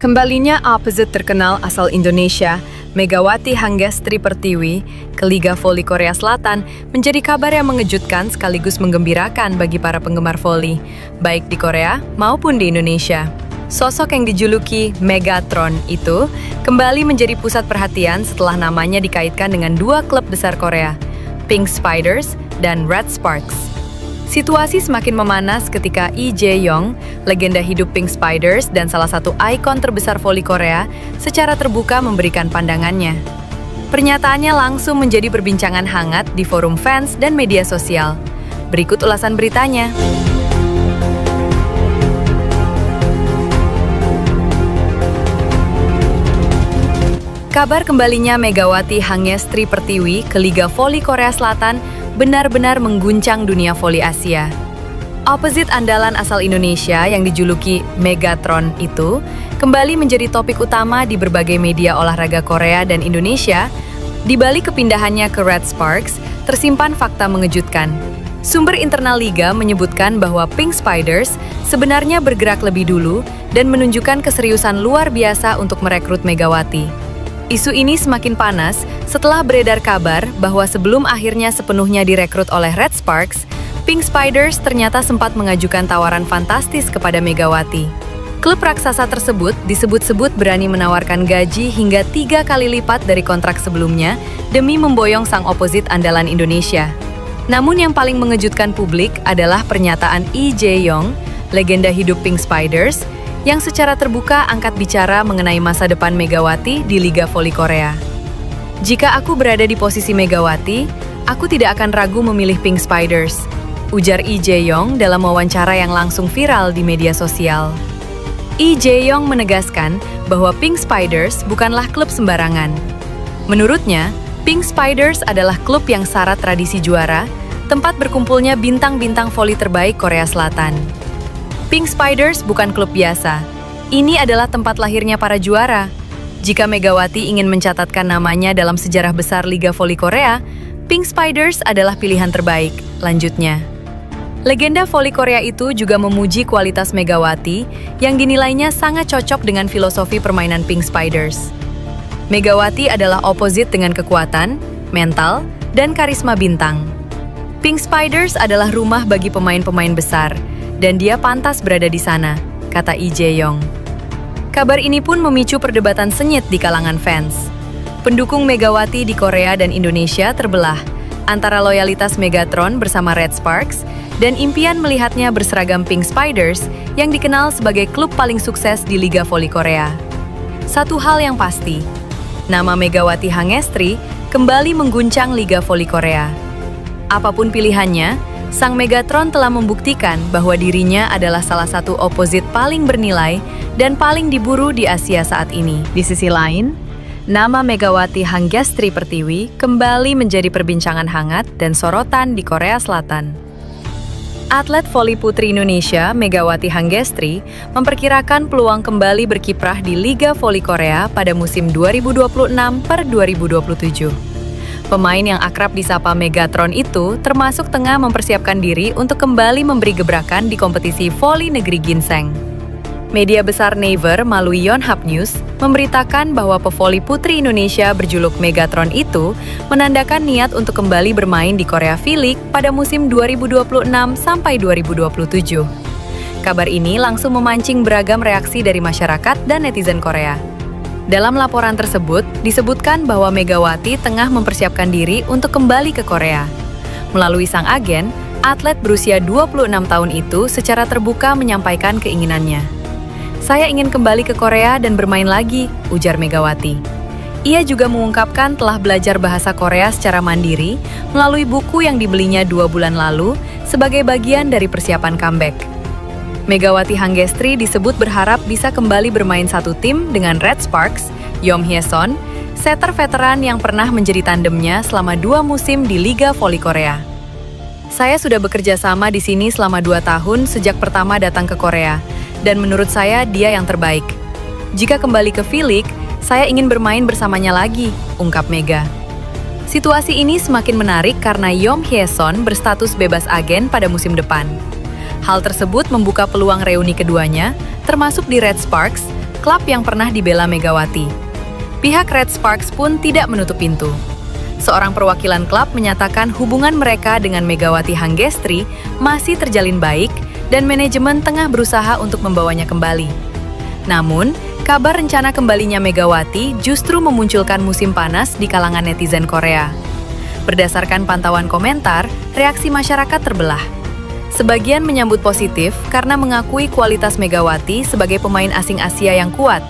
Kembalinya opposite terkenal asal Indonesia, Megawati Hangestri Pertiwi, ke Liga Voli Korea Selatan menjadi kabar yang mengejutkan sekaligus menggembirakan bagi para penggemar voli, baik di Korea maupun di Indonesia. Sosok yang dijuluki Megatron itu kembali menjadi pusat perhatian setelah namanya dikaitkan dengan dua klub besar Korea, Pink Spiders dan Red Sparks. Situasi semakin memanas ketika Lee Jae-yong, legenda hidup Pink Spiders dan salah satu ikon terbesar voli Korea, secara terbuka memberikan pandangannya. Pernyataannya langsung menjadi perbincangan hangat di forum fans dan media sosial. Berikut ulasan beritanya. Kabar kembalinya Megawati Hangestri Pertiwi ke Liga Voli Korea Selatan benar-benar mengguncang dunia voli Asia. Opposite andalan asal Indonesia yang dijuluki Megatron itu kembali menjadi topik utama di berbagai media olahraga Korea dan Indonesia. Di balik kepindahannya ke Red Sparks, tersimpan fakta mengejutkan. Sumber internal liga menyebutkan bahwa Pink Spiders sebenarnya bergerak lebih dulu dan menunjukkan keseriusan luar biasa untuk merekrut Megawati. Isu ini semakin panas setelah beredar kabar bahwa sebelum akhirnya sepenuhnya direkrut oleh Red Sparks, Pink Spiders ternyata sempat mengajukan tawaran fantastis kepada Megawati. Klub raksasa tersebut disebut-sebut berani menawarkan gaji hingga 3 kali lipat dari kontrak sebelumnya demi memboyong sang oposit andalan Indonesia. Namun yang paling mengejutkan publik adalah pernyataan Lee Jae-yong, legenda hidup Pink Spiders, yang secara terbuka angkat bicara mengenai masa depan Megawati di Liga Voli Korea. "Jika aku berada di posisi Megawati, aku tidak akan ragu memilih Pink Spiders," ujar Lee Jae-yong dalam wawancara yang langsung viral di media sosial. Lee Jae-yong menegaskan bahwa Pink Spiders bukanlah klub sembarangan. Menurutnya, Pink Spiders adalah klub yang syarat tradisi juara, tempat berkumpulnya bintang-bintang voli terbaik Korea Selatan. Pink Spiders bukan klub biasa. Ini adalah tempat lahirnya para juara. Jika Megawati ingin mencatatkan namanya dalam sejarah besar Liga Voli Korea, Pink Spiders adalah pilihan terbaik, lanjutnya. Legenda voli Korea itu juga memuji kualitas Megawati yang dinilainya sangat cocok dengan filosofi permainan Pink Spiders. Megawati adalah oposit dengan kekuatan, mental, dan karisma bintang. Pink Spiders adalah rumah bagi pemain-pemain besar, dan dia pantas berada di sana, kata Lee Jae-yong. Kabar ini pun memicu perdebatan sengit di kalangan fans. Pendukung Megawati di Korea dan Indonesia terbelah antara loyalitas Megatron bersama Red Sparks dan impian melihatnya berseragam Pink Spiders yang dikenal sebagai klub paling sukses di Liga Voli Korea. Satu hal yang pasti, nama Megawati Hangestri kembali mengguncang Liga Voli Korea. Apapun pilihannya, sang Megatron telah membuktikan bahwa dirinya adalah salah satu oposit paling bernilai dan paling diburu di Asia saat ini. Di sisi lain, nama Megawati Hangestri Pertiwi kembali menjadi perbincangan hangat dan sorotan di Korea Selatan. Atlet voli putri Indonesia, Megawati Hangestri, memperkirakan peluang kembali berkiprah di Liga Voli Korea pada musim 2026-2027. Pemain yang akrab disapa Megatron itu termasuk tengah mempersiapkan diri untuk kembali memberi gebrakan di kompetisi voli negeri ginseng. Media besar Naver melalui Yonhap News memberitakan bahwa pevoli putri Indonesia berjuluk Megatron itu menandakan niat untuk kembali bermain di Korea V-League pada musim 2026-2027. Kabar ini langsung memancing beragam reaksi dari masyarakat dan netizen Korea. Dalam laporan tersebut, disebutkan bahwa Megawati tengah mempersiapkan diri untuk kembali ke Korea. Melalui sang agen, atlet berusia 26 tahun itu secara terbuka menyampaikan keinginannya. "Saya ingin kembali ke Korea dan bermain lagi," ujar Megawati. Ia juga mengungkapkan telah belajar bahasa Korea secara mandiri melalui buku yang dibelinya 2 bulan lalu sebagai bagian dari persiapan comeback. Megawati Hangestri disebut berharap bisa kembali bermain satu tim dengan Red Sparks, Yeom Hye-son, setter veteran yang pernah menjadi tandemnya selama 2 musim di Liga Voli Korea. "Saya sudah bekerja sama di sini selama 2 tahun sejak pertama datang ke Korea, dan menurut saya dia yang terbaik. Jika kembali ke V-League, saya ingin bermain bersamanya lagi," ungkap Mega. Situasi ini semakin menarik karena Yeom Hye-son berstatus bebas agen pada musim depan. Hal tersebut membuka peluang reuni keduanya, termasuk di Red Sparks, klub yang pernah dibela Megawati. Pihak Red Sparks pun tidak menutup pintu. Seorang perwakilan klub menyatakan hubungan mereka dengan Megawati Hanggestri masih terjalin baik dan manajemen tengah berusaha untuk membawanya kembali. Namun, kabar rencana kembalinya Megawati justru memunculkan musim panas di kalangan netizen Korea. Berdasarkan pantauan komentar, reaksi masyarakat terbelah. Sebagian menyambut positif karena mengakui kualitas Megawati sebagai pemain asing Asia yang kuat.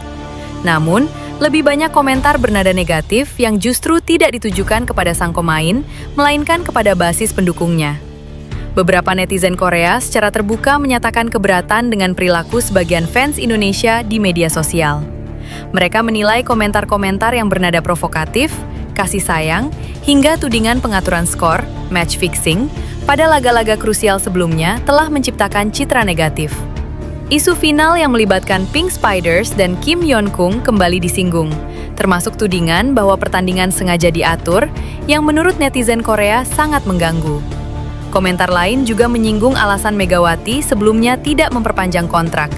Namun, lebih banyak komentar bernada negatif yang justru tidak ditujukan kepada sang pemain, melainkan kepada basis pendukungnya. Beberapa netizen Korea secara terbuka menyatakan keberatan dengan perilaku sebagian fans Indonesia di media sosial. Mereka menilai komentar-komentar yang bernada provokatif, kasih sayang, hingga tudingan pengaturan skor, match fixing, pada laga-laga krusial sebelumnya telah menciptakan citra negatif. Isu final yang melibatkan Pink Spiders dan Kim Yeon-kung kembali disinggung, termasuk tudingan bahwa pertandingan sengaja diatur yang menurut netizen Korea sangat mengganggu. Komentar lain juga menyinggung alasan Megawati sebelumnya tidak memperpanjang kontrak,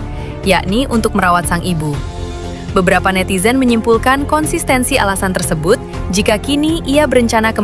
yakni untuk merawat sang ibu. Beberapa netizen menyimpulkan konsistensi alasan tersebut jika kini ia berencana kembali